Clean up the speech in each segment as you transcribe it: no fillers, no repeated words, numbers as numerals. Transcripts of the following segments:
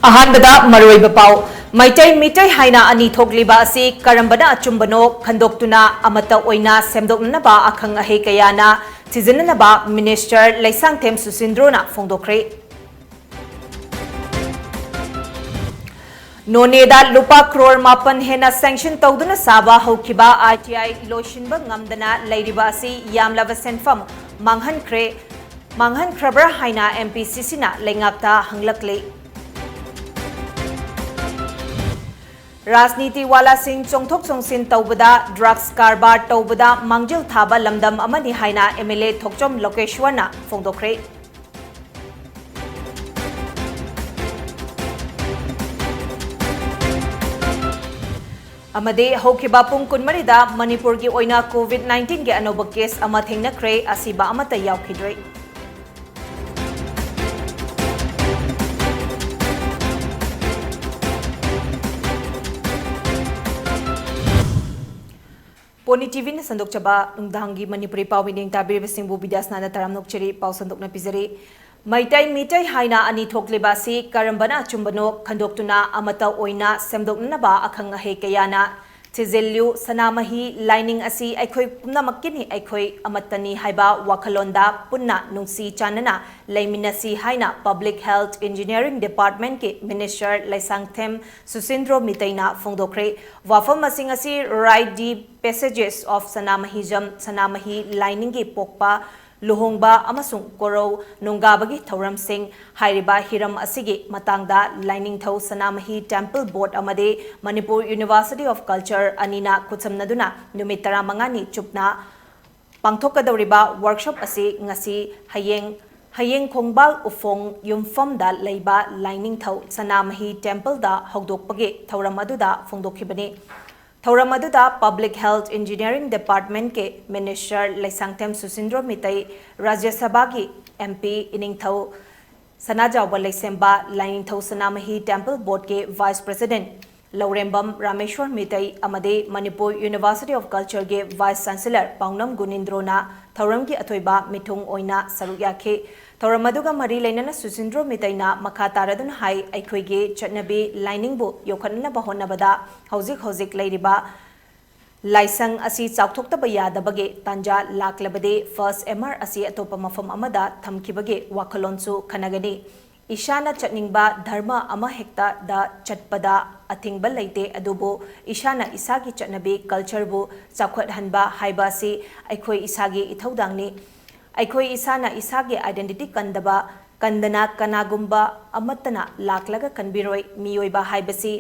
अहानबदा मरोइबा पाउ मैतै मितै हाइना अनि थोकलिबा असि करम्बना अचुम्बनो खंदोक्तुना अमता ओइना सेमदोक्नबा अखंग अहे कयाना थिजिननबा मिनिस्टर लैसांथेम सुसिंद्रोना फोंदोक्रे नोनेदा लुपा क्रोर मापन हेना सैंक्शन तौदुना साबा हौकिबा ITI लोशिनबा ngamdana लैरिबा असि यामलाबा सेनफम मांगहनख्रब्रा हाइना MPCC ना लेंगाक्ता हंगलकले राजनीति वाला सिंह चोंथोक चोंसिन तौबदा ड्रग्स कारबार तौबदा मांगजिल थाबा लमदम अमनि हाइना MLA थोकचोम लोकेश्वरना फोंदोक्रे अमदे हौकिबा पुंग कुनमरिदा मणिपुर की ओइना COVID-19 के अनोब केस अमा थेंगनख्रे असिबा अमता यावखिद्रे पोनी टीवी ने संदोकचबा नुंगदांगी मणिपुरी पाविनिंग ताबिरबसिंगबु बिद्यासना तरामनोकचरी पाव संदोकना पिजरी मैतै मितै हाइना अनि थोकलेबासी करम्बना चुम्बनो खंदोक्तुना अमता ओइना सेमदोकनबा अखंग अहे कयाना थिजिल्यु सनामही लाइनिंग असि अखोय पुनमक्किनि अखोय अमतनी हाइबा वाखलोंदा पुन्ना नुंसी चानना लैमिनसी हाइना पब्लिक हेल्थ इंजीनियरिंग डिपार्टमेंट के मिनिस्टर लैसांगथेम सुसिंद्रो मितैना फोंदोक्रे वाफम मसिंग असि write the passages of Sanamahi लाइनिंग की पोकपा लुहोंगबा अमसुंग कोरो नुंगाबगी थौरम सिंह हाइरिबा हिरम असिगे मतांगदा लाइनिंग थौ सनामही टेम्पल बोर्ड अमदे मणिपुर यूनिवर्सिटी ऑफ कल्चर अनिना कुचमनदुना नुमित 15 चुपना पांथोकदौरिबा वर्कशॉप असि ngasi hayeng खोंगबाल उफोंग युमफमदा लैबा लाइनिंग थौ सनामही टेम्पल दा हौदोकपगे थौरम अदुदा फोंदोखिबने थौरम अदुदा पब्लिक हेल्थ इंजीनियरिंग डिपार्टमेंट के मिनिस्टर लैसांगथेम सुसिंद्रो मितै राज्य सभा की MP इनिंगथौ सनाजावबा लैसेंबा लाइनिंग थौ सनामही टेम्पल बोर्ड के वाइस प्रेसिडेंट लौरेंबम रामेश्वर मितै अमदे मणिपुर यूनिवर्सिटी ऑफ कल्चर के वाइस चांसलर पाउनम गुनिंद्रोना थौरम की अथोइबा मिथुंग ओइना सरुक याखे थौरम अदुगा मरी लैनना सुसिंद्रो मितैना मखा तारदुन हाई अखोइगे चटनबी लाइनिंगबु योखननबा होनबदा हौजिक लैरिबा लाइसंग असि चाउथोक्तबा यादबगे तांजा लाक्लबदे फर्स्ट MR असि अतोप मफम अमदा थमखिबगे वाखलोनसु खनगनी ईशाना चटनिंगबा धर्म अमा हेक्ता दा चटपदा अथिंगबा लैते अदुबो ईशाना इसागी चटनबी कल्चरबु चाखोटहनबा हाइबासी अखोइ इसागी इथौदांगनी अखोइ इसाना इसागे आइडेंटिटी कंदना कनागुम्बा अमतना लाक्लगा कनबिरोय मियोइबा हाइबसी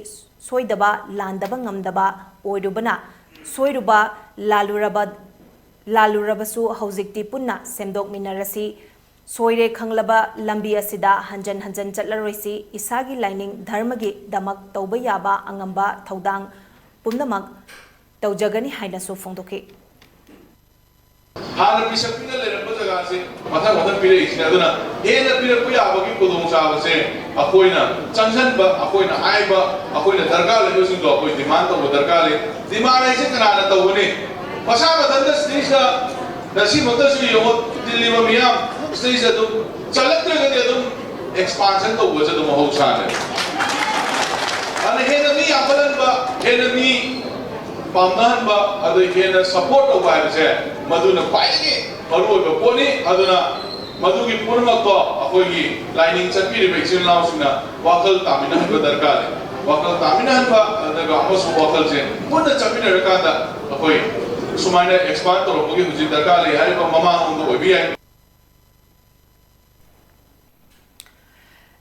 सोइदबा लांदबा ngamदबा ओइरुबना सोइरुबा लालुरबसु हौजिक्ति पुन्ना सेमदोक मिनरसी सोइरे खंगलबा लंबी असिदा हंजन चटलरोइसी इसागी लाइनिंग धर्मगी दमक तौबा याबा अंगंबा थौदांग पुनमक तौजगनी हाइनसु फोंदोके हाल पिसपिना लेरब जगह से मथा पिरे इसिना दुना हेना पिरपु याबगी कुदोंग चाबसे अखोइना चंगसन अखोइना हाइबा अखोइना दरकार लेबसिंग दो अखोइ डिमांड तो दरकार ले डिमांड ऐसे कनाना तौबने मसा बदन स्टेज नसी मतसु योमो दिल्ली में मियाम स्टेज अदु चलत्रगदि अदु एक्सपांशन तो वजह तो महौसाने अने हेना मी अफलनबा हेना मी पामनहनबा अदु हेना सपोर्ट तौबा हाइबसे मधुना पाइगे मरुओबा पोनी अदुना मधुगी पूर्णमको अखोइगी लाइनिंग चटपिरिबा इसिन लाउसुना वाखल तामिनहनबा दरकार ले वाखल तामिनहनबा अदगा अमसु वाखल से पुन्ना चटपिनरकादा अखोइ सुमाइना एक्सपांड तौरपगी हुजि दरकार ले हाइबा ममांगदो ओइबि याइ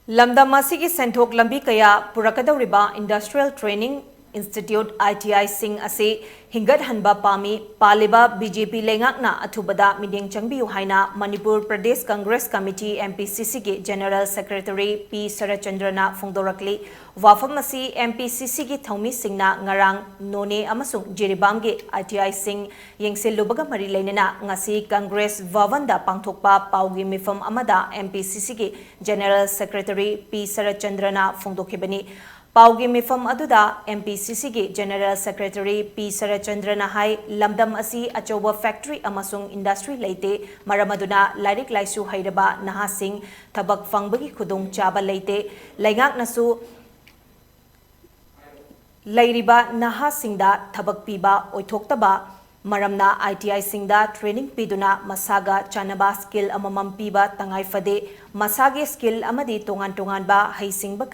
लमदम असिगी सेंथोक लंबी कया पुरकदौरिबा industrial training institute ITI Singh असे हिंगत हनबा पामी पालिबा BJP लेंगाकना अथुबदा मिडिंग चंगबियु हाइना मणिपुर प्रदेश कांग्रेस कमिटी MPCC के जनरल सेक्रेटरी P सरचंद्रना फोंदोरकली वाफम असी MPCC की थौमी सिंगना ngarang नोने अमसुंग जिरिबाम के ITI सिंह येंगसिलुबगा मरी लेनेना ngasi कांग्रेस वावंदा पांगथोकपा पाउगी मिफम अमदा MPCC के जनरल सेक्रेटरी P सरचंद्रना फोंदोखिबनी पाउगी मिफम अदुदा MPCC के जनरल सेक्रेटरी P सरचंद्रना हाई लमदम असी अचौबा फैक्ट्री अमसुंग इंडस्ट्री लेते मरमदुना लाइरिक लाइसु हैरबा नहासिंग थबक फंगबगी खुदोंग चाबा लेते लैंगाकनसु ꯂꯩꯔꯤꯕ ꯅꯍꯥꯁꯤꯡꯗ ꯊꯕꯛ ꯄꯤꯕ ꯑꯣꯏꯊꯣꯛꯇꯕ ꯃꯔꯝꯅ ITI ꯁꯤꯡꯗ ꯇ꯭ꯔꯦꯅꯤꯡ ꯄꯤꯗꯨꯅ ꯃꯁꯥꯒ ꯆꯥꯟꯅꯕ ꯁ꯭ꯀꯤꯜ ꯑꯃꯃꯝ ꯄꯤꯕ ꯇꯉꯥꯏ ꯐꯗꯦ ꯃꯁꯥꯒꯤ ꯁ꯭ꯀꯤꯜ ꯑꯃꯗꯤ ꯇꯣꯉꯥꯟꯕ ꯍꯩꯁꯤꯡꯕ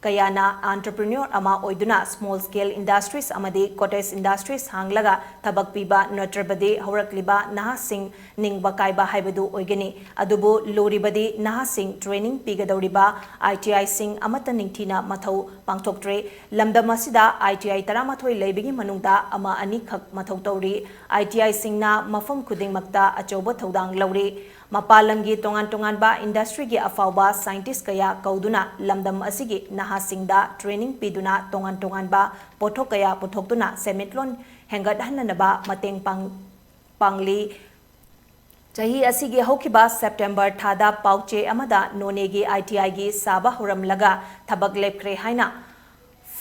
ꯀꯌꯥꯅ ꯑꯟꯇꯔꯄ꯭ꯔꯤꯅ꯭ꯌꯣꯔ ꯑꯃ ꯑꯣꯏꯗꯨꯅ ꯁ꯭ꯃꯣꯜ ꯁ꯭ꯀꯦꯜ ꯏꯟꯗꯁꯇ꯭ꯔꯤꯁ ꯑꯃꯗꯤ ꯀꯣꯇꯦꯖ ꯏꯟꯗꯁꯇ꯭ꯔꯤꯁ ꯍꯥꯡꯂꯒ ꯊꯕꯛ ꯄꯤꯕ ꯅꯠꯇ꯭ꯔꯕꯗꯤ ꯍꯧꯔꯛꯂꯤꯕ ꯅꯍꯥꯁꯤꯡ ꯅꯤꯡꯕ ꯀꯥꯏꯕ ꯍꯥꯏꯕꯗꯨ ꯑꯣꯏꯒꯅꯤ ꯑꯗꯨꯕꯨ ꯂꯨꯔꯤꯕꯗꯤ ꯅꯍꯥꯁꯤꯡ TRAINING ꯄꯤꯒꯗꯧꯔꯤꯕ ITI ꯁꯤꯡ ꯑꯃꯠꯇ ꯅꯤꯡꯊꯤꯅ ꯃꯊꯧ ꯄꯥꯡꯊꯣꯛꯇ꯭ꯔꯦ ꯂꯝꯗꯝ ꯑꯁꯤꯗ ITI 11 ꯂꯩꯕꯒꯤ ꯃꯅꯨꯡꯗ ꯑꯃ ꯑꯅꯤꯈꯛ ꯃꯊꯧ ꯇꯧꯔꯤ ITI ꯁꯤꯡꯅ ꯃꯐꯝ ꯈꯨꯗꯤꯡꯃꯛꯇ ꯑꯆꯧꯕ ꯊꯧꯗꯥꯡ ꯂꯧꯔꯤ ꯃꯄꯥꯟ ꯂꯝꯒꯤ ꯇꯣꯉꯥꯟꯕ ꯏꯟꯗꯁꯇ꯭ꯔꯤꯒꯤ ꯑꯐꯥꯎꯕ ꯁꯥꯏꯟꯇꯤꯁ ꯀꯌꯥ ꯀꯧꯗꯨꯅ ꯂꯝꯗꯝ ꯑꯁꯤꯒꯤ ꯅꯍꯥꯁꯤꯡꯗ ꯇ꯭ꯔꯦꯅꯤꯡ ꯄꯤꯗꯨꯅ ꯇꯣꯉꯥꯟꯕ ꯄꯣꯠꯊꯣꯛ ꯀꯌꯥ ꯄꯨꯊꯣꯛꯇꯨꯅ ꯁꯦꯟꯃꯤꯠꯂꯣꯟ ꯍꯦꯟꯒꯠꯍꯟꯅꯕ ꯃꯇꯦꯡ ꯄꯥꯡꯂꯤ ꯆꯍꯤ ꯑꯁꯤꯒꯤ ꯍꯧꯈꯤꯕ ꯁꯦꯞꯇꯦꯝꯕꯔ ꯊꯥꯗ ꯄꯥꯎꯆꯦ ꯑꯃꯗ ꯅꯣꯅꯦꯒꯤ ITI ꯒꯤ ꯁꯥꯕ ꯍꯧꯔꯝꯂꯒ ꯊꯕꯛ ꯂꯦꯞꯈ꯭ꯔꯦ ꯍꯥꯏꯅ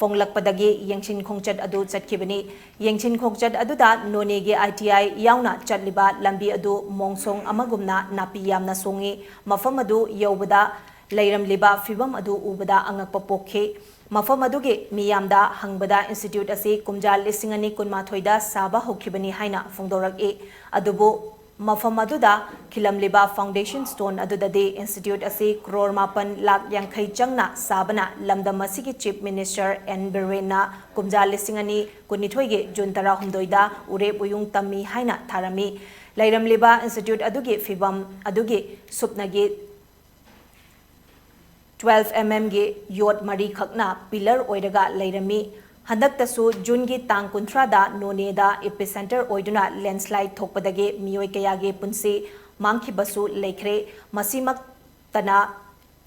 ꯐꯣꯡꯂꯛꯄꯗꯒꯤ ꯌꯦꯡꯁꯤꯟ ꯈꯣꯡꯆꯠ ꯑꯗꯨ ꯆꯠꯈꯤꯕꯅꯤ ꯌꯦꯡꯁꯤꯟ ꯈꯣꯡꯆꯠ ꯑꯗꯨꯗ ꯅꯣꯅꯦꯒꯤ ITI ꯌꯥꯎꯅ ꯆꯠꯂꯤꯕ ꯂꯝꯕꯤ ꯑꯗꯨ ꯃꯣꯡꯁꯣꯡ ꯑꯃꯒꯨꯝꯅ ꯅꯥꯄꯤ ꯌꯥꯝꯅ ꯁꯣꯡꯉꯤ ꯃꯐꯝ ꯑꯗꯨ ꯌꯧꯕꯗ ꯂꯩꯔꯝꯂꯤꯕ ꯐꯤꯚꯝ ꯑꯗꯨ ꯎꯕꯗ ꯑꯉꯛꯄ ꯄꯣꯛꯈꯤ ꯃꯐꯝ ꯑꯗꯨꯒꯤ ꯃꯤꯌꯥꯝꯗ ꯍꯪꯕꯗ ꯏꯟꯁꯇꯤꯇ꯭ꯌꯨꯠ ꯑꯁꯤ ꯀꯨꯝꯖꯥ 2012ꯗ ꯁꯥꯕ ꯍꯧꯈꯤꯕꯅꯤ ꯍꯥꯏꯅ ꯐꯣꯡꯗꯣꯔꯛꯏ ꯑꯗꯨꯕꯨ ꯃꯐꯝ ꯑꯗꯨꯗ ꯈꯤꯂꯝꯂꯤꯕ ꯐꯥꯎꯟꯗꯦꯁꯟ ꯁ꯭ꯇꯣꯟ ꯑꯗꯨꯗꯗꯤ ꯏꯟꯁꯇꯤꯇ꯭ꯌꯨꯠ ꯑꯁꯤ ꯀ꯭ꯔꯣꯔ 9,50,000 ꯆꯪꯅ ꯁꯥꯕꯅ ꯂꯝꯗꯝ ꯑꯁꯤꯒꯤ ꯆꯤꯞ ꯃꯤꯅꯤꯁꯇꯔ N ꯕꯤꯔꯦꯟꯅ ꯀꯨꯝꯖꯥ 2012ꯒꯤ ꯖꯨꯟ 16ꯗ ꯎꯔꯦꯞ ꯎꯌꯨꯡ ꯇꯝꯃꯤ ꯍꯥꯏꯅ ꯊꯥꯔꯝꯃꯤ ꯂꯩꯔꯝꯂꯤꯕ ꯏꯟꯁꯇꯤꯇ꯭ꯌꯨꯠ ꯑꯗꯨꯒꯤ ꯐꯤꯚꯝ ꯑꯗꯨꯒꯤ ꯁꯨꯞꯅꯒꯤ 12mm ꯒꯤ ꯌꯣꯠ 3 ꯈꯛꯅ ꯄꯤꯂꯔ ꯑꯣꯏꯔꯒ ꯂꯩꯔꯝꯃꯤ ꯍꯟꯗꯛꯇꯁꯨ ꯖꯨꯟꯒꯤ ꯇꯥꯡ 30ꯗ ꯅꯣꯅꯦꯗ ꯏꯄꯤꯁꯦꯟꯇꯔ ꯑꯣꯏꯗꯨꯅ ꯂꯦꯟꯁ꯭ꯂꯥꯏꯗ ꯊꯣꯛꯄꯗꯒꯤ ꯃꯤꯑꯣꯏ ꯀꯌꯥꯒꯤ ꯄꯨꯟꯁꯤ ꯃꯥꯡꯈꯤꯕꯁꯨ ꯂꯩꯈ꯭ꯔꯦ ꯃꯁꯤꯃꯛꯇꯅ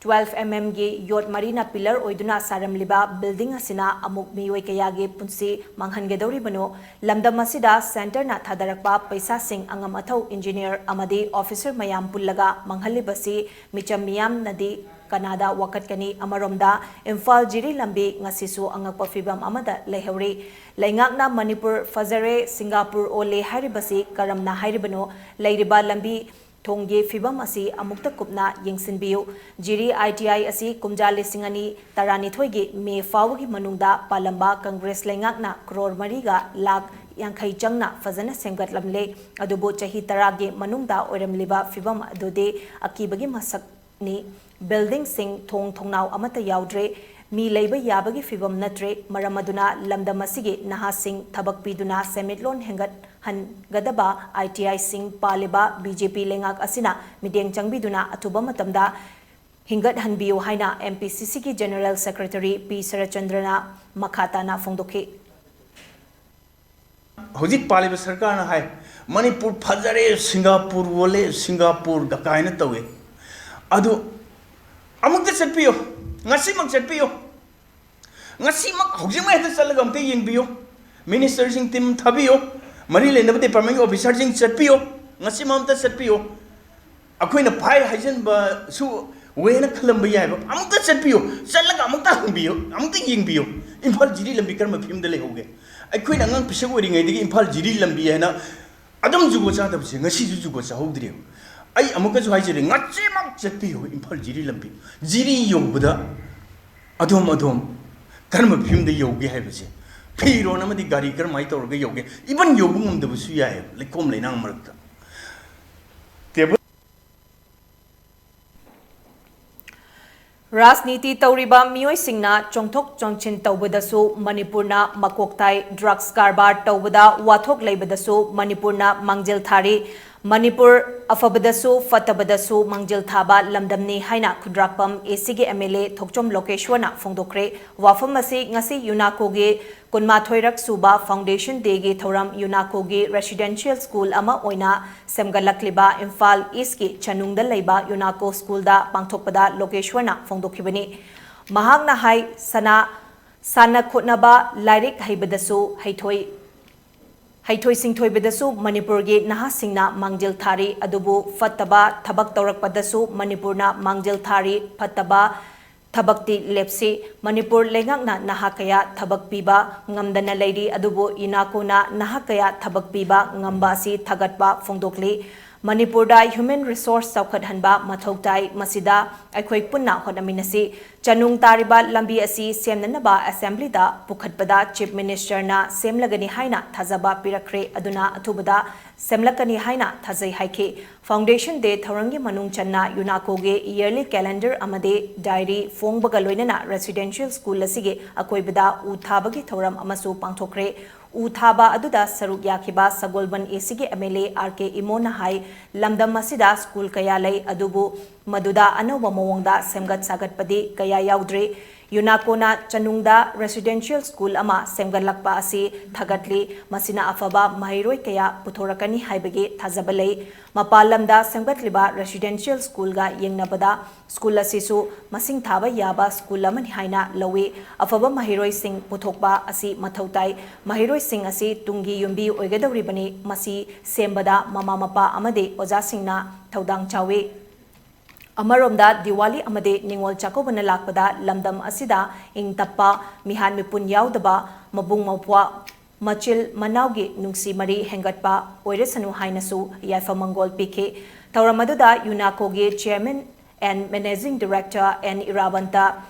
12mm ꯒꯤ ꯌꯣꯠ 3ꯅ ꯄꯤꯂꯔ ꯑꯣꯏꯗꯨꯅ ꯁꯥꯔꯝꯂꯤꯕ ꯕꯤꯜꯗꯤꯡ ꯑꯁꯤꯅ ꯑꯃꯨꯛ ꯃꯤꯑꯣꯏ ꯀꯌꯥꯒꯤ ꯄꯨꯟꯁꯤ ꯃꯥꯡꯍꯟꯒꯗꯧꯔꯤꯕꯅꯣ ꯂꯝꯗꯝ ꯑꯁꯤꯗ ꯁꯦꯟꯇꯔꯅ ꯊꯥꯗꯔꯛꯄ ꯄꯩꯁꯥꯁꯤꯡ ꯑꯉꯝ ꯑꯊꯧ ꯏꯟꯖꯤꯅꯤꯌꯔ ꯑꯃꯗꯤ ꯑꯣꯐꯤꯁꯔ ꯃꯌꯥꯝ ꯄꯨꯜꯂꯒ ꯃꯥꯡꯍꯜꯂꯤꯕꯁꯤ ꯃꯤꯆꯝ ꯃꯤꯌꯥꯝꯅꯗꯤ ꯀꯅꯥꯗ ꯋꯥꯀꯠꯀꯅꯤ ꯑꯃꯔꯣꯝꯗ ꯏꯝꯐꯥꯜ ꯖꯤꯔꯤ ꯂꯝꯕꯤ ꯉꯁꯤꯁꯨ ꯑꯉꯛꯄ ꯐꯤꯚꯝ ꯑꯃꯗ ꯂꯩꯍꯧꯔꯤ ꯂꯩꯉꯥꯛꯅ ꯃꯅꯤꯄꯨꯔ ꯐꯖꯔꯦ ꯁꯤꯡꯒꯥꯄꯨꯔ ꯑꯣꯜꯂꯦ ꯍꯥꯏꯔꯤꯕꯁꯤ ꯀꯔꯝꯅ ꯍꯥꯏꯔꯤꯕꯅꯣ ꯂꯩꯔꯤꯕ ꯂꯝꯕꯤ ꯊꯣꯡꯒꯤ ꯐꯤꯚꯝ ꯑꯁꯤ ꯑꯃꯨꯛꯇ ꯀꯨꯞꯅ ꯌꯦꯡꯁꯤꯟꯕꯤꯌꯨ ꯖꯤꯔꯤ ITI ꯑꯁꯤ ꯀꯨꯝꯖꯥ 2012ꯒꯤ ꯃꯦ ꯐꯥꯎꯕꯒꯤ ꯃꯅꯨꯡꯗ ꯄꯥꯜꯂꯝꯕ ꯀꯪꯒ꯭ꯔꯦꯁ ꯂꯩꯉꯥꯛꯅ ꯀ꯭ꯔꯣꯔ 4,50,000 ꯆꯪꯅ ꯐꯖꯅ ꯁꯦꯝꯒꯠꯂꯝꯂꯦ ꯑꯗꯨꯕꯨ ꯆꯍꯤ 10ꯒꯤ ꯃꯅꯨꯡꯗ ꯑꯣꯏꯔꯝꯂꯤꯕ ꯐꯤꯚꯝ ꯑꯗꯨꯗꯤ ꯑꯀꯤꯕꯒꯤ ꯃꯁꯛꯅꯤ ꯕꯤꯜꯗꯤꯡꯁꯤꯡ ꯊꯣꯡꯅꯥꯎ ꯑꯃꯠꯇ ꯌꯥꯎꯗ꯭ꯔꯦ ꯃꯤ ꯂꯩꯕ ꯌꯥꯕꯒꯤ ꯐꯤꯚꯝ ꯅꯠꯇ꯭ꯔꯦ ꯃꯔꯝ ꯑꯗꯨꯅ ꯂꯝꯗꯝ ꯑꯁꯤꯒꯤ ꯅꯍꯥꯁꯤꯡ ꯊꯕꯛ ꯄꯤꯗꯨꯅ ꯁꯦꯟꯃꯤꯠꯂꯣꯟ ꯍꯦꯟꯒꯠꯍꯟꯒꯗꯕ ITI ꯁꯤꯡ ꯄꯥꯜꯂꯤꯕ BJP ꯂꯩꯉꯥꯛ ꯑꯁꯤꯅ ꯃꯤꯠꯌꯦꯡ ꯆꯪꯕꯤꯗꯨꯅ ꯑꯊꯨꯕ ꯃꯇꯝꯗ ꯍꯤꯡꯒꯠꯍꯟꯕꯤꯌꯨ ꯍꯥꯏꯅ MPCCꯒꯤ ꯖꯦꯅꯔꯦꯜ ꯁꯦꯀ꯭ꯔꯦꯇꯔꯤ P. ꯁꯔꯆꯟꯗ꯭ꯔꯅ ꯃꯈꯥ ꯇꯥꯅ ꯐꯣꯡꯗꯣꯛꯈꯤ ꯍꯧꯖꯤꯛ ꯄꯥꯜꯂꯤꯕ ꯁꯔꯀꯥꯔꯅ ꯍꯥꯏ ꯃꯅꯤꯄꯨꯔ ꯐꯖꯔꯦ ꯁꯤꯡꯒꯥꯄꯨꯔ ꯑꯣꯜꯂꯦ ꯁꯤꯡꯒꯥꯄꯨꯔ ꯀꯥꯏꯅ ꯇꯧꯏ ꯑꯗꯨ ꯑꯃꯨꯛꯇ ꯆꯠꯄꯤꯌꯨ ngasimak chatpiyo ngasimak hojimai hada chalaga amte yengbiyo minister sing team thabiyo mari lenaba department officer sing chatpiyo ngasimam ta chatpiyo akoina phai haijan ba su wena khalamba yai ba amta chatpiyo chalaga amta hangbiyo amta yengbiyo imphal jiri lambi karma phim da lehoge akoina ngang pisag ori ngai digi imphal jiri lambi haina adam jugo cha da bse ngasi jugo cha howdri ai amuka ju haijere ngasimak chatpiyo imphal jiri lambi jiri yobda adom karma phim da yoge hai bse phiro na madi gari kar mai tor ga yoge even yobung am da bu su yai lekom leinang marakta राजनीति तौरीबा मियोइसिंगना चोंथोक चोंचिन तौबदसु मणिपुरना मकोकताई drugs कारबार तौबदा वाथोक लेबदसु मणिपुरना मांगजिल थारी मणिपुर अफबदसु फतबदसु मांगजिल थाबा लमदमनी हाइना खुद्राकपम एसीगे MLA Thokchom लोकेश्वरना फोंदोक्रे वाफम असी ngasi यूनाकोगे कुनमाथोइरक सुबा foundation डेगे थौरम यूनाकोगे residential school अमा ओइना सेमगलक्लिबा Imphal east की चनुंगदा लेबा यूनाको स्कूलदा पांथोकपदा लोकेश्वरना फोंदोखिबनी महांगना हाई साना खोटनबा लाइरिक हैबदसु हैथोई सिंथोइबदसु मणिपुरगी नहासिंगना मांगजिल थारी अदुबु फत्तबा थबक तौरकपदसु मणिपुरना मांगजिल थारी फत्तबा थबक्ति लेप्सी मणिपुर लेंगाकना नहा कया थबक पीबा ngamdana leiri adubu inakuna नहा कया थबक पीबा ngamba asi थगटपा फोंदोकली Manipurda human resource saukhathanba mathau tai masida aikhoi punna honaminasi chanung tariba lambi asi semnanaba assembly da pukhatpada chief minister na semlagani haina thazaba pirakre aduna athubada semlakani haina thazai haike foundation de thorangi manung channa UNACO ge yearly calendar amade diary fongbaga loinana residential school asige akoibada u thabagi thoram amasu pangthokre u thaba aduda saruk yakiba sagolban esige MLA RK Imona hai lamdam masida school kaya lay adubu maduda anoba mawongda semgat sagat padi kaya yaudre UNACO na chanungda residential school ama semgalakpa asi thagatli masina afaba mahiroi kaya puthorakani haibage thazabalai mapalamda semgatliba residential school ga yengnabada school asisu masing thaba yaba school amani haina lawi afaba mahiroi sing puthokba asi mathautai mahiroi sing asi tungi yumbi oigadawribani masi sembada mama mapa amade oja singna thaudang chawi Amaromda Diwali amade Ningol Chakobana lakpada lamdam asida ing tappa mihan mipun yaudaba mabung mawpwa machil manawgi nungsi mari hengatpa oiresanu hainasu yaifa mangol pike tauramaduda UNACO ge chairman and managing director and Irabanta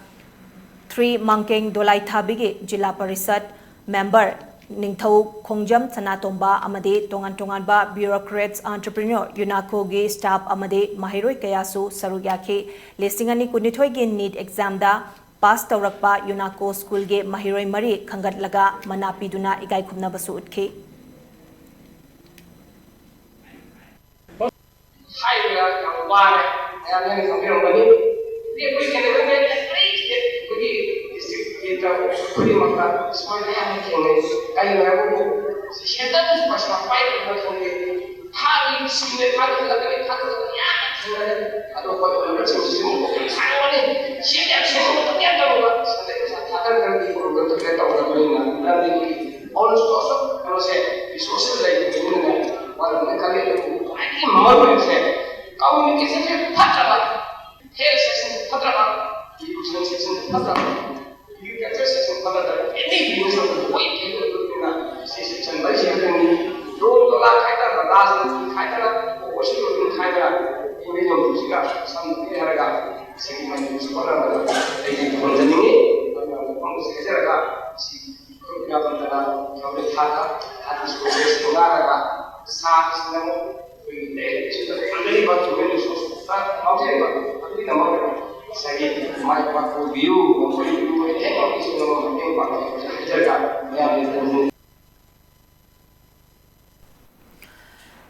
3 Mangkeng Dolai Thabige Jila Parisad member Ningthau Khongjam Sanatomba amade tongan tongan ba bureaucrats entrepreneur UNACO ge staff amade mahiroi kayasu sarugyake lesingani kunithoi ge NEET exam da pass tawrakpa UNACO school ge mahiroi mari khangat laga manapiduna igai khumna basu utke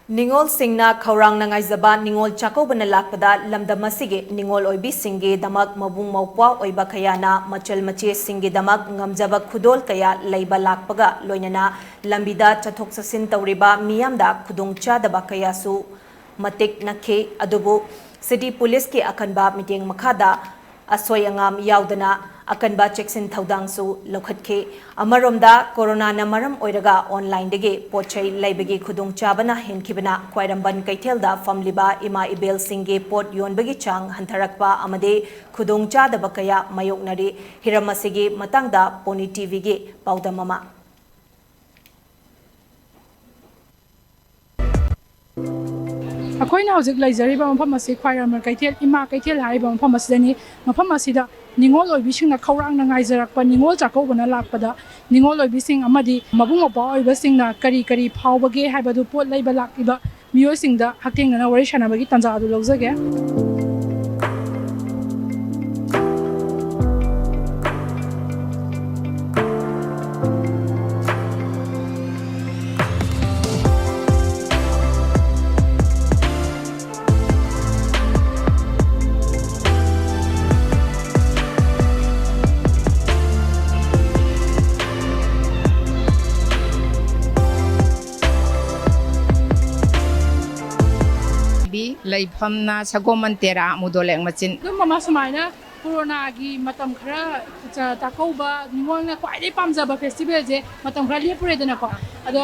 Ningol Singna Khaurang Nangaizaba Ningol Chakobana lakpada lamdamasige Ningol oibi singe damak mabung mawpwa oiba kayana machal mache singe damak ngamjaba khudol kaya leiba lakpaga loinana lambida chathok sasin tawriba miyamda khudongcha daba kayasu matik nakhe adubu city police ke akanba meeting makhada asoi angam yaudana akanba cheksin thaudangsu lokhatke amaromda corona na maram oiraga online dege pochai laibagi khudong chabana henkibana kwairamban kaithelda famliba ima ibel singe pot yonbagi chang hantarakpa amade khudong chadaba kaya mayoknari hiramasigi matangda Pony TV ge paudamama अखोइना हजिक लैजरिबा मफम असे ख्वाइरामर कैथेल इमा कैथेल हाइबा मफम असिदनि मफम असिदा निंगोल ओइबिसिंगना खौरांना ngaइजरकपा निंगोल चाकौबना लाकपदा निंगोल ओइबिसिंग अमदि मबुंग मपा ओइबसिंगना करी करी फावबगे हाइबादु pot लैबा लाकिबा मियोसिंगदा हक्तेंगना वरि सनाबगी तंजादु लौजगे Laifamna Sagomantera Mudoleng Machin. Mama Samaina कोरोनागी मतम खरा चाकौबा निंगोलना क्वाइदे पामजाबा festival जे मतम खरा लेपुरेदनको अदो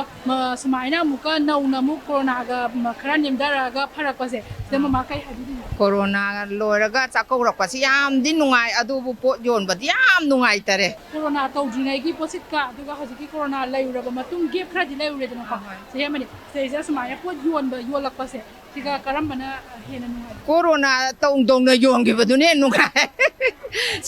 सुमाइना मुका नौना मु कोरोनागा खरा नेमदारागा फरकपसे दम मा kai हाबिदि कोरोना लोरगा चाकौरकपसि यामदि नुंगाइ अदुबु पोट योनबदि याम नुंगाइ तरे कोरोना तौद्रिङैगी पोसिटका दुगा हजिकि कोरोना लैउरबा मतुम गेप खरादि लैउरेदनको सेमनि सेजा सुमाइना पोट योलकपसे सिगा करमबना हेना नुंगाइ कोरोना तौंदौना योंगिबदुने नुंगाइ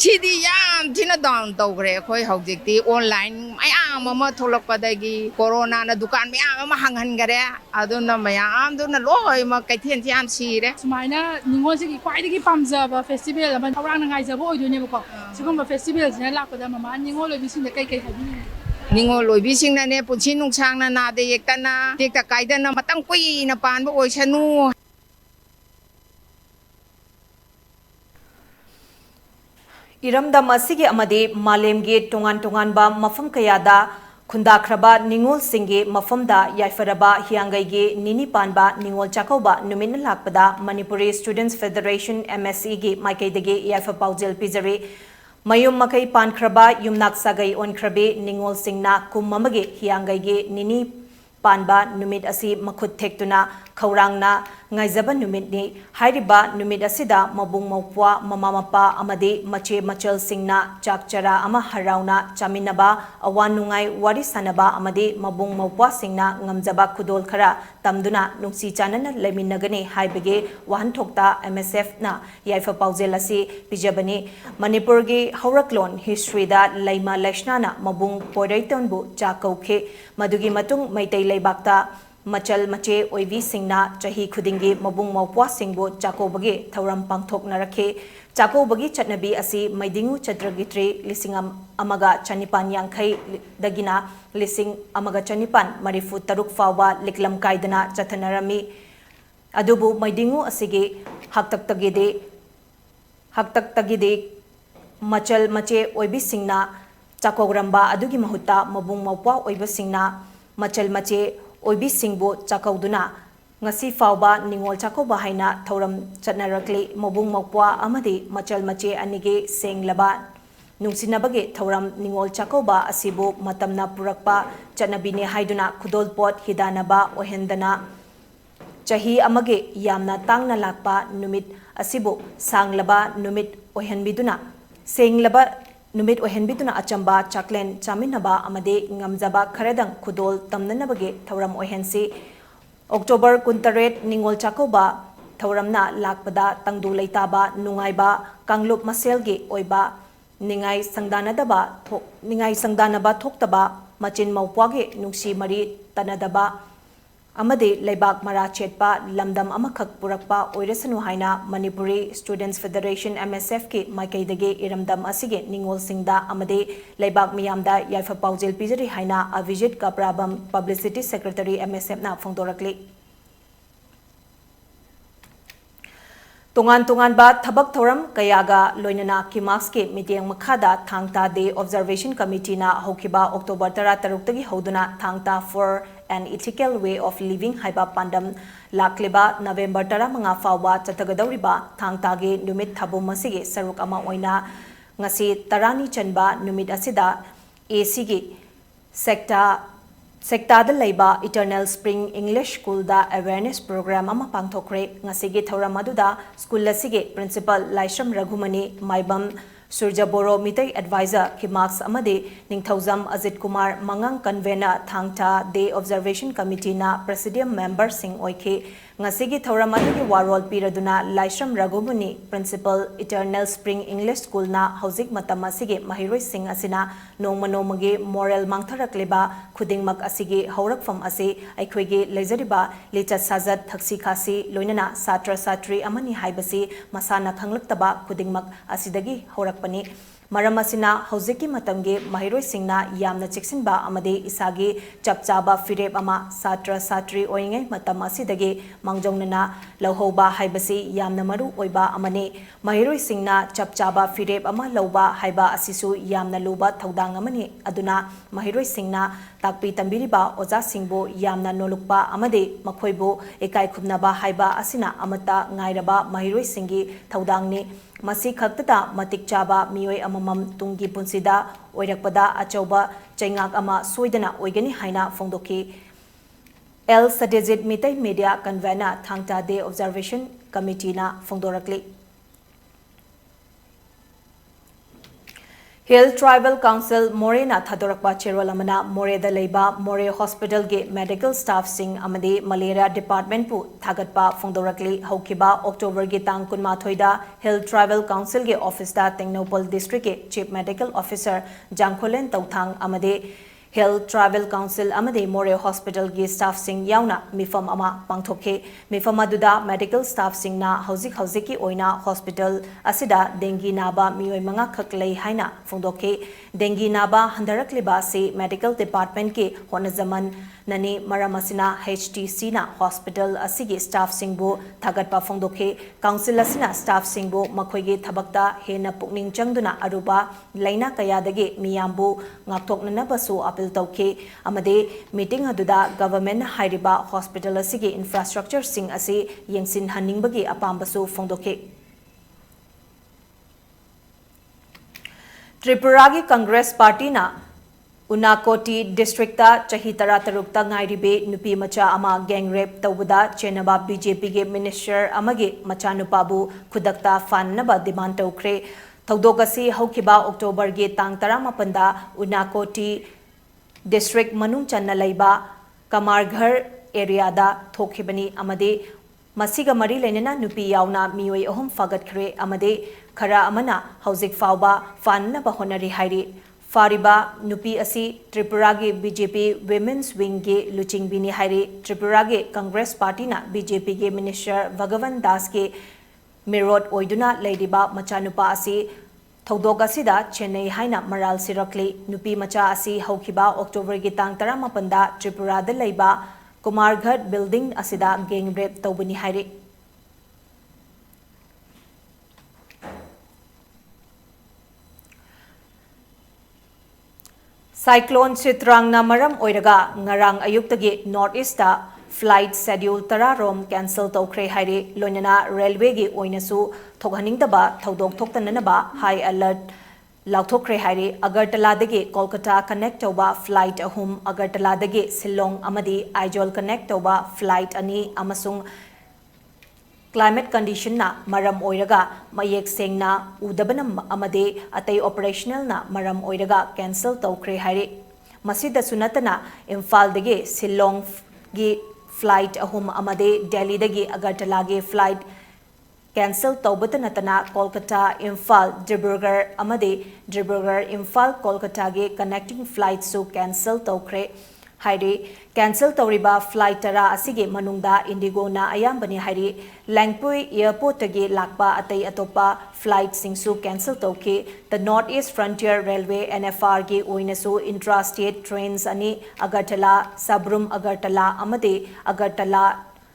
सिदि याम थिना डाउन तौग्रे खोइ हौजिकति ऑनलाइन मयाम अमा थोलकपदगी कोरोना ना दुकान मयाम अमा हांगहनगरे अदुना मयाम दुना लोय मा कैथेन याम सिरे सुमाइना निंगोलसिगी क्वाइदगी पामजाबा फेस्टिवल अमा थौरांना ngaइजाबो ओइदुनेबको सिगुम्बा फेस्टिवल जिना लापदा ममा निंगोल ओइबिसिंदा कै हाबिनि निंगोल ओइबिसिंनाने पुन्सि नुंसांना नादे येक्तना टेक्ता काइदना मतम कुइना पानबो ओइसनु इरमदम असिगे अमदे मालेमगे टोंगान टोंगानबा मफम कयादा खुंदाख्रबा निंगोल सिंगे मफमदा याइफरबा हियांगैगे निनी Panba निंगोल चाकौबा नुमिन लाकपदा Manipuri students federation MSE गे माइकैदगे याइफा पाउजेल पिजरे मयुम मकै पानख्रबा युमनाक सागै ओनख्रबे निंगोल सिंगना कुममगे हियांगैगे निनी पानबा नुमित असि मखुत थेक्तुना खौरांगना ngaijaba numitni hairiba numit asida mabung mawpwa mama mapa amade mache machal singna chakchara ama harauna chaminaba awanungai wari sanaba amade mabung mawpwa singna ngamjaba khudol khara tamduna nungsi chanana leminagane haibege wahan thokta MSF na yaifa paujel asi pijabani manipur ge hauraklon history da laima laishnana mabung poiraitonbu chakauke madugi matung maitai leibakta मचल मचे ओइवी सिंगना चाही खुदिंगी मबुंग मौपवा सिंगबो चाकोबगे थौरम पांगथोकनरखे चाकोबगी चटनबी असि मैदिंगु चत्रगित्री लिसिंग अमगा चनिपान यांखै दगिना लिसिंग अमगा चनिपान मरिफु तरुक फावा लिकलम कायदना चथनरमी अदुबु मैदिंगु असिगे हक्तक्तगिदे मचल मचे ओइबी सिंगना चाकोगरंबा अदुगी महुता मबुंग मौपवा ओइबा सिंगना मचल मचे ओइबी सिंगबो चाकौदुना ngasi fawba ningol chakoba haina thoram chatnarakli mobung mokwa amadi machal mache anige senglaba nungsinabage thoram ningol chakoba asibu matamna purakpa chatnabine haiduna khudol pot hidanaba ohendana chahi amage yamna tangna lakpa numit asibu sanglaba numit ohenbiduna senglaba numit ohenbiduna achamba chaklen chaminaba amade ngamjaba kharadang khudol tamnanabage thoram ohensi October 28 ningol chakoba thoramna lakpada tangdu leitaba nungaiba kanglup maselgi oiba ningai sangdanaba thoktaba machin mawpwage nungsi mari tanadaba amade leibak mara chetpa lamdam amakhak purakpa oirasanu haina Manipuri Students Federation MSF ke maikaidage iramdam asige ningol singda amade leibak miyamda yaifa paujel pijari haina Avijit Kaprabam Publicity Secretary MSF na phongdorakli Tungan ba thabak thoram kayaga loinana kimax ke meeting makhada thangta day observation committee na hokiba October 13 tagi hoduna thangta for an ethical way of living haiba pandam lakliba November 15 fawba chatagadauriba thangta ge numit thabum masige saruk ama oina ngasi tarani chanba numit asida AC ge Sekta da laiba Eternal Spring English School da awareness program ama pangthokre ngasige thoram aduda school lasige principal Laishram Raghumani Maibam Surjaboro mitai advisor Kimax amade Ningthauzam Ajit Kumar Mangang convener Thangta Day Observation Committee na presidium member sing oike ngasige thoram adugi warol piraduna Laishram Raghumani principal Eternal Spring English School na hauzik matam asige mahiroi sing asina nongmanomage moral mangtharakleba khudingmak asige haurakfam ase aikhoige leizariba lechat sajat thaksi khasi loinana satra satri amani haibasi masana khanglaktaba khudingmak asidagi haurakpani maram asina hauziki matamge mahiroi singna yamna cheksinba amade isagi chapchaba fireb ama satra satri oingai matam asidagi mangjongna lohauba haibasi yamna maru oiba amane mahiroi singna chapchaba fireb ama loba haiba asisu yamna luba thodang amani aduna mahiroi singna takpi tambiriba oja singbo yamna nolukpa amade makhoibo ekai khubnaba haiba asina amata ngairaba mahiroi singi thodangni masi khaktata matik chaba mioi amamam tungi punsida oirakpada achauba chaingak ama soidana oigani haina phongdoki El Sadezit Mitai Media Convener Thangta Day Observation Committee na phongdorakli Hill Tribal Council Morena Thadorakpa Cherol Amana More da Leiba More Hospital ge Medical Staff Sing Amade Malaria Department pu Thagatpa Phongdorakli Haukiba October ge Tang Kunmathoida Hill Tribal Council ge Office da Tengnopal District ge Chief Medical Officer Jangkholen Tauthang Amade Hill Tribal Council Amade More Hospital ge staff sing yauna mifam ama pangthokhe mifam aduda medical staff sing na hauzik ki oina hospital asida dengue naba mioi manga khaklei haina phongdokhe dengue naba handarakliba se medical department ke honazaman nani maramasina HTC na hospital asigi staff sing bu thagatpa phongdokhe council asina staff sing bu makhoi ge thabakta hena pukning changduna aruba laina kayadage miyambu ngakthoknana basu tauke amade meeting aduda government hairiba hospital asigi infrastructure sing ase yengsin haningbagi apambasu phongdoke Tripura gi Congress Party na Unakoti district ta chahi taratarukta ngairibe nupi macha ama gang rape tawuda chenaba BJP ge minister amage macha nupabu khudakta fannaba demand tawkre tawdogasi haukiba October ge tang 18 da Unakoti District Manung Channa Laiba Kamarghar area da Thokibani Amade Masiga Mari Lenana Nupi Yauna Mioi Ohom Fagat Kre Amade Kara Amana Hauzik Fauba Fanna Bahonari Hairi Fariba Nupi Asi Tripura ge BJP Women's Wing ge Luching Bini Hairi Tripura ge Congress Party na BJP ge Minister Bhagavan Das ge Mirot Oiduna Ladiba Machanupa Asi Thodog asida Chennai haina maral sirakli nupi macha asi haukiba October gi tang 18 da Tripura da leiba Kumarghat building asida gang rape tawbani hairi Cyclone Chitrang na maram oiraga ngarang ayuktagi North East ta flight schedule tararom cancel tawkre hairi loinana railway gi oinasu thokhaningdaba thodok thoktananaba high alert lauthokre hairi Agartala dagi Kolkata connect tawba flight ahum Agartala dagi Shillong amadi Aizol connect tawba flight ani amasung climate condition na maram oiraga mayek sengna udabana amade atay operational na maram oiraga cancel tawkre hairi masida sunatana Imphal dagi Shillong gi flight ahum amade Delhi dagi Agartala ge flight cancel tawbata natana Kolkata Imphal Dibrugarh amade Dibrugarh Imphal Kolkata ge connecting flights so cancel tawkre hairi cancel tawriba flight tara asige manungda Indigo na ayambani hairi Langpui airport tagi lakpa atay atopa flight singsu cancel tawke the North East Frontier Railway NFR ge oinasu intrastate trains ani Agartala Sabrum Agartala amade Agartala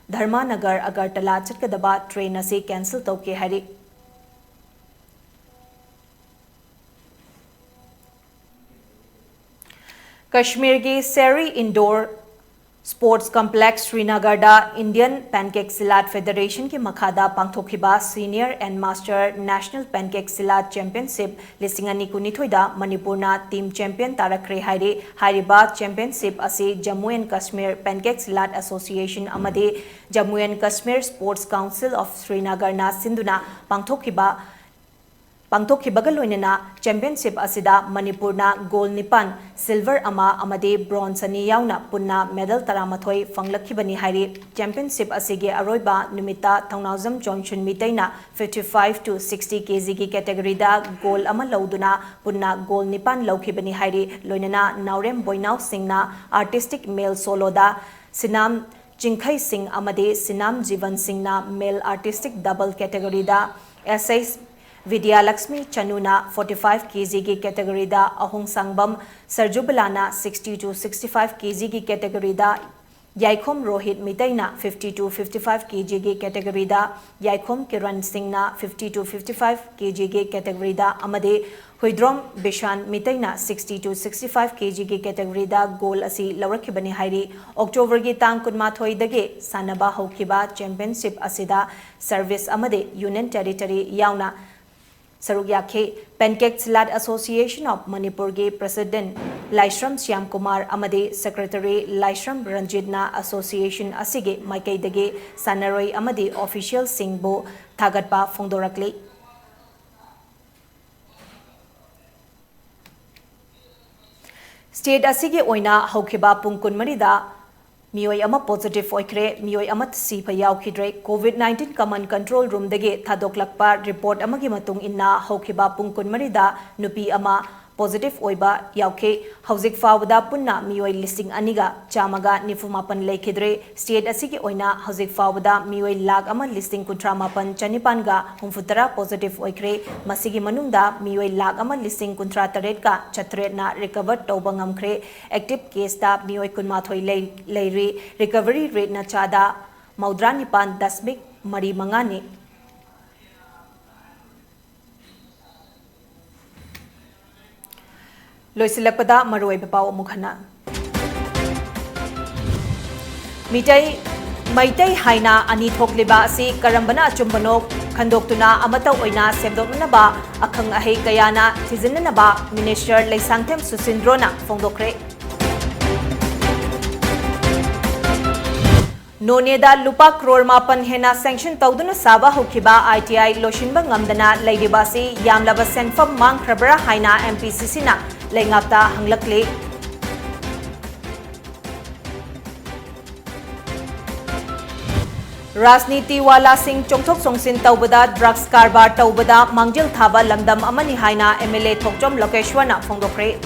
Dharmanagar Agartala chatkadaba train ase cancel tawke hairi Kashmir ge Seri Indoor Sports Complex Srinagar da Indian Pancake Silat Federation ki makhada pangthokhiba Senior and Master National Pancake Silat Championship lisingani kunithoi da Manipur na team champion tarakre hairi hairiba championship ase Jammu and Kashmir Pancake Silat Association amade Jammu and Kashmir Sports Council of Srinagar na sinduna pangthokhibaga loinana championship asida Manipur na gold 9 silver ama amade bronze ani yauna punna medal 13 fanglakibani hairi championship asige aroiba numita Thaunawjam Johnson mitaina 55 to 60 kg ki category da gold ama lauduna punna gold 9 laukibani hairi loinana Naurem Boinaw Singna artistic male solo da Sinam Chingkhai Singh amade Sinam Jivan Singhna male artistic double category da SI Vidyalakshmi Chanuna 45 kg की category da Ahong Sangbam Sarjubalana 60 to 65 kg की category da WAIKHOM Rohit Mitaina 50 to 55 kg की category da WAIKHOM Kiran Singhna 50 to 55 kg की category da amade Huidrom Bishan Mitaina 60 to 65 kg की category da goal asi laurakibani hairi October की tang kunmathoi dage sanaba haukiba championship asida service amade union territory yauna Saruk Yakhe Pancake Salad Association of Manipur ge President Laishram Shyam Kumar amadi Secretary Laishram Ranjitna Association asige Maikai dage Sanaroi amadi official Singbo Thagatpa Fongdorakli. State asige oina haukiba pungkun marida Mioi ama positive oikre mioi amat si pa yaukidre COVID-19 command control room dege thadoklakpa report amagi matung inna haukiba pungkun marida nupi ama positive oiba yauke hauzik fawda punna mioi listing aniga chamaga nifumapan lekidre state asigi oina hauzik fawda mioi lag ama listing kuntramapan chanipanga humfutara positive oikre masigi manungda mioi lag ama listing kuntra taret ka chatre na recover toba ngamkre active case da mioi kunmathoi leiri recovery rate na chada maudra nipan dasmik mari mangani Loisilakpada Maroi Bapao Mukhana Maitai Haina Ani Thokliba si Karambana Chumbano Kandoktuna Amata Oina Semdoknaba Akang Ahe Kayana Tizinanaba Minister Laisangtem Susindrona Fongdokre Noneda Lupa Crore Mapan Hena Sanction Tauduna Saba Hokiba ITI Loshinba Ngamdana Laidibasi Yamlaba Senfam Mang Krabra Haina MPCC na Lengapta Hanglakli Rajniti wala sing chongthok songsin taubada drugs karbar taubada mangjil thaba lamdam amani haina MLA Thokjom Lokeshwana Fongdokre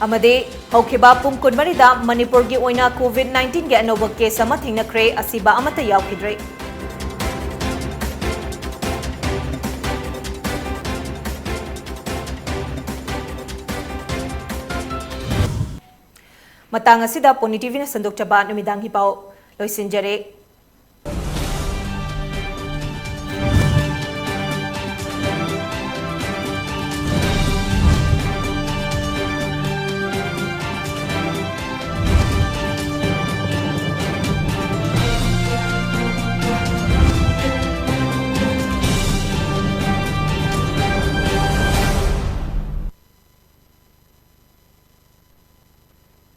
Amade Hokiba Pungkun Marida Manipur gi oina COVID-19 ge anoba case ama thingnakre asiba amata yaukidre Matang asida Poni TV na sandok chaba numidang hipao loisinjare